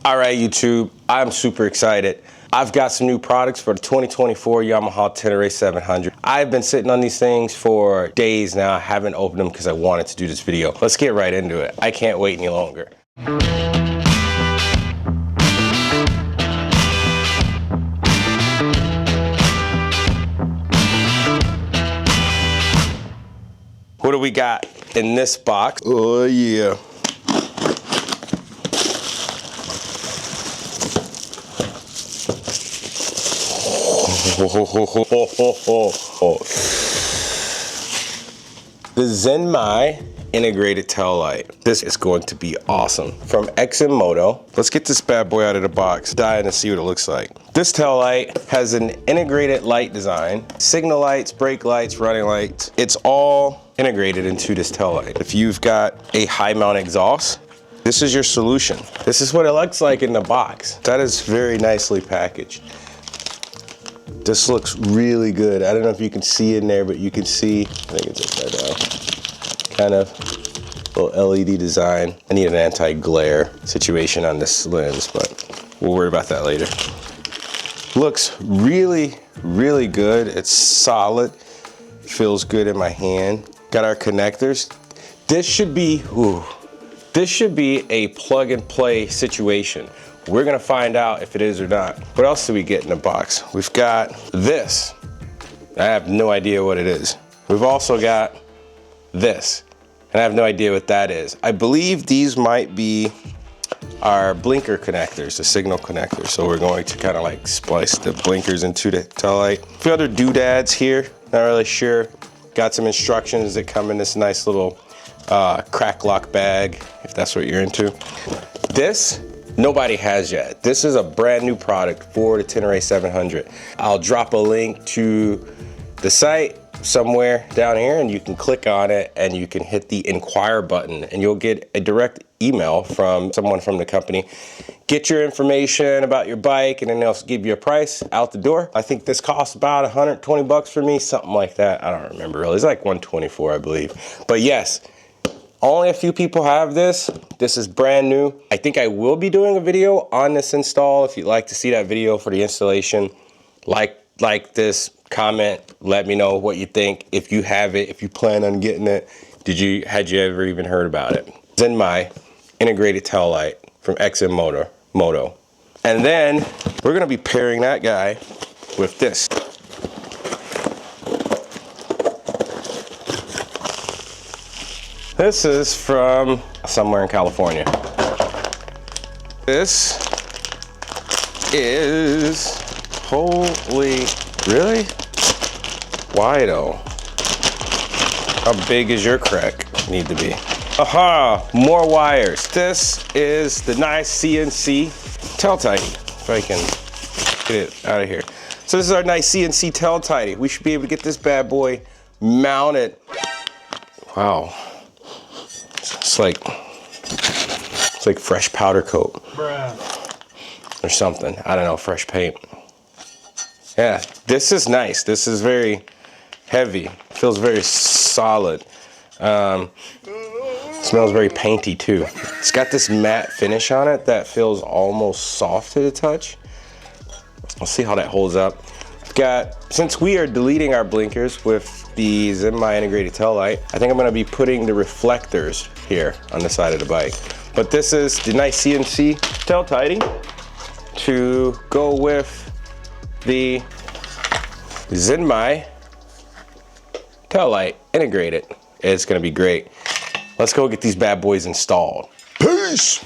All right, YouTube, I'm super excited. I've got some new products for the 2024 Yamaha Tenere 700. I've been sitting on these things for days now. I haven't opened them because I wanted to do this video. Let's get right into it. I can't wait any longer. What do we got in this box? Oh yeah. The XINMEI Integrated Tail Light. This is going to be awesome. From XINMEI. Let's get this bad boy out of the box. Dive and see what it looks like. This tail light has an integrated light design. Signal lights, brake lights, running lights. It's all integrated into this tail light. If you've got a high mount exhaust, this is your solution. This is what it looks like in the box. That is very nicely packaged. This looks really good. I don't know if you can see in there, but you can see, I think it's upside down, kind of little LED design. I need an anti-glare situation on this lens, but we'll worry about that later. Looks really, really good. It's solid, feels good in my hand. Got our connectors. This should be a plug and play situation. We're gonna find out if it is or not. What else do we get in the box? We've got this. I have no idea what it is. We've also got this, and I have no idea what that is. I believe these might be our blinker connectors, the signal connectors. So we're going to kind of like splice the blinkers into the tail light. A few other doodads here, not really sure. Got some instructions that come in this nice little crack lock bag, if that's what you're into. This, nobody has yet. This is a brand new product for the Tenere 700. I'll drop a link to the site somewhere down here, and you can click on it and you can hit the inquire button and you'll get a direct email from someone from the company. Get your information about your bike and then they'll give you a price out the door. I think this costs about 120 bucks for me, something like that. I don't remember really. It's like 124, I believe. But yes, only a few people have this. This is brand new. I think I will be doing a video on this install. If you'd like to see that video for the installation, like this, comment, let me know what you think. If you have it, if you plan on getting it, had you ever even heard about it? XINMEI Integrated Tail Light from XINMEI. And then we're gonna be pairing that guy with this. This is from somewhere in California. This is, holy, really? Why though? How big is your crack need to be? Aha, more wires. This is the NiceCNC Tail Tidy, if I can get it out of here. So this is our NiceCNC Tail Tidy. We should be able to get this bad boy mounted. Wow. It's like fresh powder coat. Bruh. Or something. I don't know, fresh paint. Yeah, this is nice. This is very heavy. Feels very solid. Smells very painty too. It's got this matte finish on it that feels almost soft to the touch. We'll see how that holds up. Since we are deleting our blinkers with the XINMEI Integrated Tail Light, I think I'm gonna be putting the reflectors here on the side of the bike. But this is the NiceCNC Tail Tidy to go with the XINMEI Tail Light Integrated. It's gonna be great. Let's go get these bad boys installed. Peace!